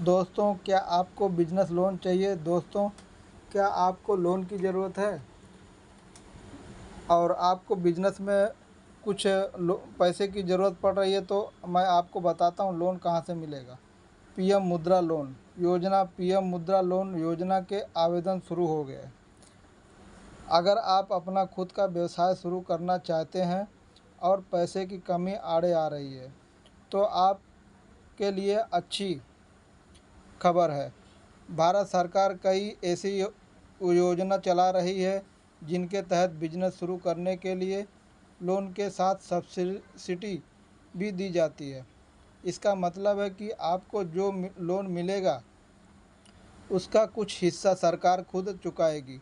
दोस्तों, क्या आपको बिज़नेस लोन चाहिए? दोस्तों, क्या आपको लोन की ज़रूरत है और आपको बिज़नेस में कुछ पैसे की ज़रूरत पड़ रही है, तो मैं आपको बताता हूँ लोन कहाँ से मिलेगा। पीएम मुद्रा लोन योजना। पीएम मुद्रा लोन योजना के आवेदन शुरू हो गए। अगर आप अपना खुद का व्यवसाय शुरू करना चाहते हैं और पैसे की कमी आड़े आ रही है, तो आपके लिए अच्छी खबर है। भारत सरकार कई ऐसी योजना चला रही है जिनके तहत बिजनेस शुरू करने के लिए लोन के साथ सब्सिडी भी दी जाती है। इसका मतलब है कि आपको जो लोन मिलेगा उसका कुछ हिस्सा सरकार खुद चुकाएगी।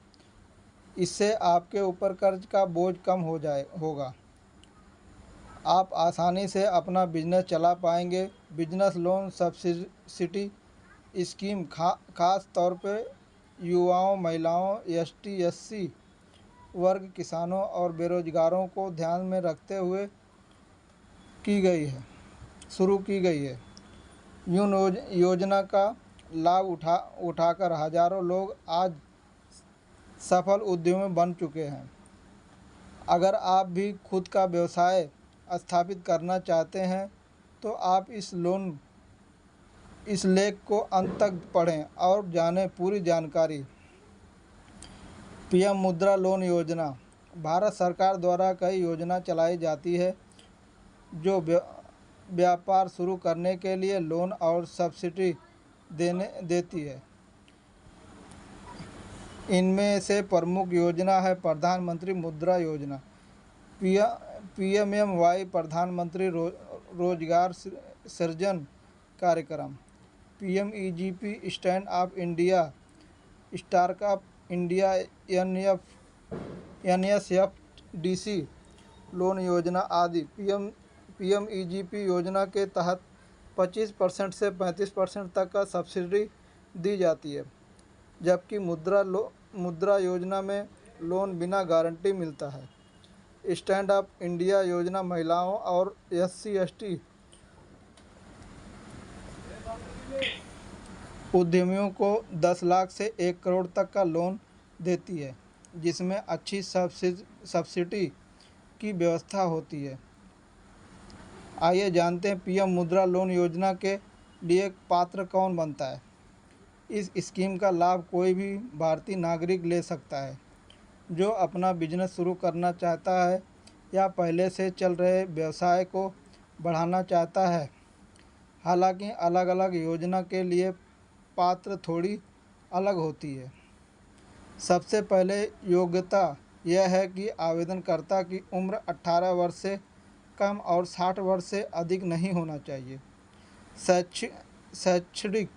इससे आपके ऊपर कर्ज का बोझ कम होगा। आप आसानी से अपना बिजनेस चला पाएंगे। बिजनेस लोन सब्सिडी स्कीम खास तौर पे युवाओं, महिलाओं, एसटी, एससी वर्ग, किसानों और बेरोजगारों को ध्यान में रखते हुए शुरू की गई है। योजना का लाभ उठाकर हजारों लोग आज सफल उद्यमी बन चुके हैं। अगर आप भी खुद का व्यवसाय स्थापित करना चाहते हैं तो आप इस लेख को अंत तक पढ़ें और जानें पूरी जानकारी। पीएम मुद्रा लोन योजना। भारत सरकार द्वारा कई योजना चलाई जाती है जो व्यापार शुरू करने के लिए लोन और सब्सिडी देती है। इनमें से प्रमुख योजना है प्रधानमंत्री मुद्रा योजना, पीएमएमवाई, प्रधानमंत्री रोजगार सृजन कार्यक्रम, PMEGP, stand up India, startup India, NSFDC loan योजना आदि। पीएमईजीपी योजना के तहत 25% से 35% तक का सब्सिडी दी जाती है, जबकि मुद्रा योजना में लोन बिना गारंटी मिलता है। स्टैंड अप इंडिया योजना महिलाओं और एससी एसटी उद्यमियों को 10 लाख से 1 करोड़ तक का लोन देती है, जिसमें अच्छी सब्सिडी की व्यवस्था होती है। आइए जानते हैं पीएम मुद्रा लोन योजना के लिए पात्र कौन बनता है। इस स्कीम का लाभ कोई भी भारतीय नागरिक ले सकता है जो अपना बिजनेस शुरू करना चाहता है या पहले से चल रहे व्यवसाय को बढ़ाना चाहता है। हालांकि अलग अलग योजना के लिए पात्र थोड़ी अलग होती है। सबसे पहले योग्यता यह है कि आवेदनकर्ता की उम्र 18 वर्ष से कम और 60 वर्ष से अधिक नहीं होना चाहिए। शैक्षणिक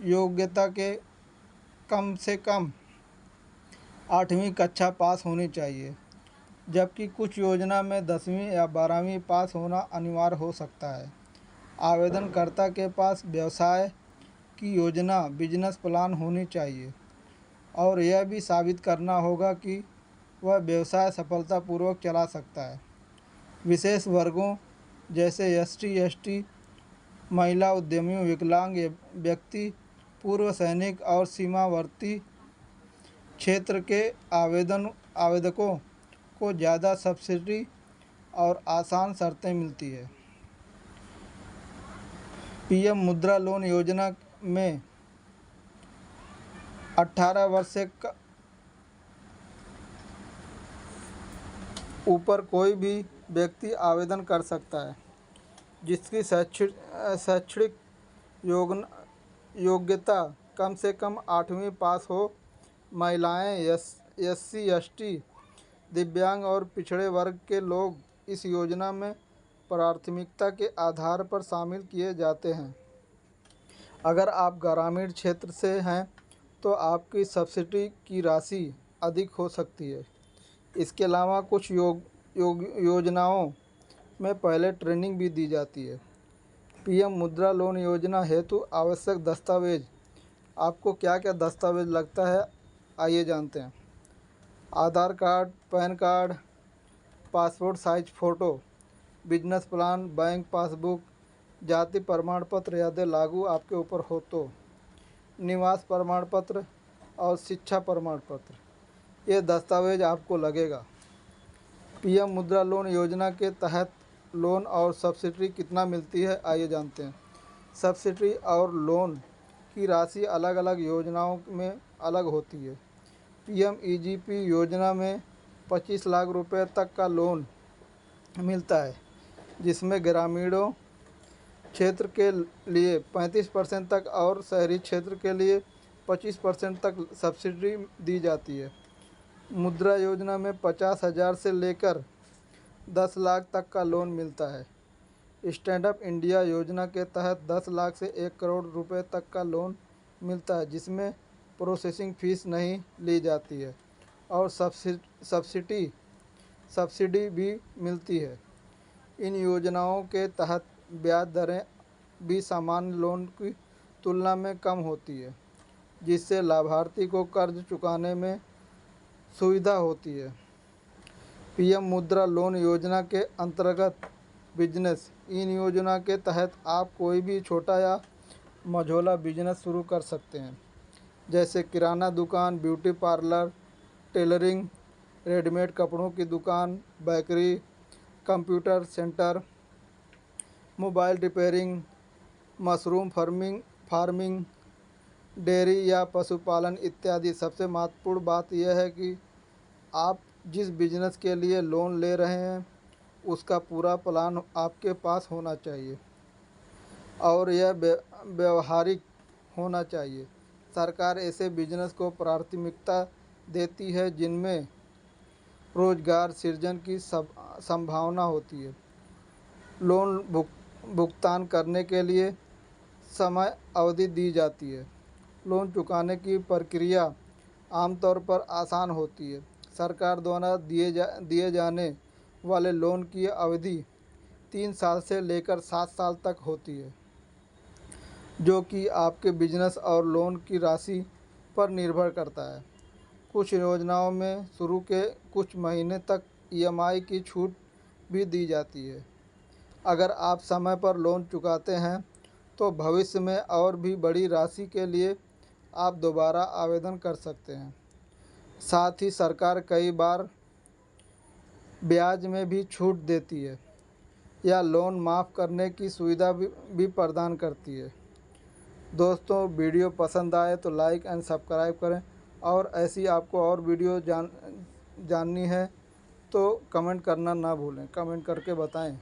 योग्यता के कम से कम 8वीं कक्षा पास होनी चाहिए, जबकि कुछ योजना में 10वीं या 12वीं पास होना अनिवार्य हो सकता है। आवेदनकर्ता के पास व्यवसाय की योजना, बिजनेस प्लान होनी चाहिए और यह भी साबित करना होगा कि वह व्यवसाय सफलतापूर्वक चला सकता है। विशेष वर्गों जैसे एसटी, एसटी, महिला उद्यमी, विकलांग व्यक्ति, पूर्व सैनिक और सीमावर्ती क्षेत्र के आवेदकों को ज़्यादा सब्सिडी और आसान शर्तें मिलती है। पीएम मुद्रा लोन योजना में 18 वर्ष से ऊपर कोई भी व्यक्ति आवेदन कर सकता है जिसकी शैक्षणिक योग्यता कम से कम 8वीं पास हो। महिलाएं, एससी, एसटी, दिव्यांग और पिछड़े वर्ग के लोग इस योजना में प्राथमिकता के आधार पर शामिल किए जाते हैं। अगर आप ग्रामीण क्षेत्र से हैं तो आपकी सब्सिडी की राशि अधिक हो सकती है। इसके अलावा कुछ योजनाओं में पहले ट्रेनिंग भी दी जाती है। पीएम मुद्रा लोन योजना हेतु आवश्यक दस्तावेज। आपको क्या क्या दस्तावेज लगता है, आइए जानते हैं। Aadhaar card, PAN card, passport size photo, business plan, bank passbook, जाति प्रमाण पत्र यदि लागू आपके ऊपर हो तो, निवास प्रमाण पत्र और शिक्षा प्रमाण पत्र, ये दस्तावेज आपको लगेगा। पीएम मुद्रा लोन योजना के तहत लोन और सब्सिडी कितना मिलती है, आइए जानते हैं। सब्सिडी और लोन की राशि अलग अलग योजनाओं में अलग होती है। पीएमईजीपी योजना में 25 लाख रुपए तक का लोन मिलता है, जिसमें ग्रामीणों क्षेत्र के लिए 35% तक और शहरी क्षेत्र के लिए 25% तक सब्सिडी दी जाती है। मुद्रा योजना में 50,000 से लेकर 10 लाख तक का लोन मिलता है। स्टैंड अप इंडिया योजना के तहत 10 लाख से 1 करोड़ रुपए तक का लोन मिलता है, जिसमें प्रोसेसिंग फ़ीस नहीं ली जाती है और सब्सिडी भी मिलती है। इन योजनाओं के तहत ब्याज दरें भी सामान्य लोन की तुलना में कम होती है, जिससे लाभार्थी को कर्ज चुकाने में सुविधा होती है। पीएम मुद्रा लोन योजना के अंतर्गत बिजनेस, इन योजना के तहत आप कोई भी छोटा या मझोला बिजनेस शुरू कर सकते हैं, जैसे किराना दुकान, ब्यूटी पार्लर, टेलरिंग, रेडीमेड कपड़ों की दुकान, bakery, computer centre, mobile repairing, mushroom farming, dairy या पशुपालन इत्यादि। सबसे महत्वपूर्ण बात यह है कि आप जिस बिजनेस के लिए लोन ले रहे हैं उसका पूरा प्लान आपके पास होना चाहिए और यह व्यवहारिक होना चाहिए। सरकार ऐसे बिजनेस को प्राथमिकता देती है जिनमें रोजगार सृजन की संभावना होती है। लोन भुगतान करने के लिए समय अवधि दी जाती है। लोन चुकाने की प्रक्रिया आमतौर पर आसान होती है। सरकार द्वारा दिए जाने वाले लोन की अवधि 3 साल से लेकर 7 साल तक होती है, जो कि आपके बिजनेस और लोन की राशि पर निर्भर करता है। कुछ योजनाओं में शुरू के कुछ महीने तक ईएमआई की छूट भी दी जाती है। अगर आप समय पर लोन चुकाते हैं तो भविष्य में और भी बड़ी राशि के लिए आप दोबारा आवेदन कर सकते हैं। साथ ही सरकार कई बार ब्याज में भी छूट देती है या लोन माफ़ करने की सुविधा भी प्रदान करती है। दोस्तों, वीडियो पसंद आए तो लाइक एंड सब्सक्राइब करें और ऐसी आपको और वीडियो जाननी है तो कमेंट करना ना भूलें। कमेंट करके बताएं।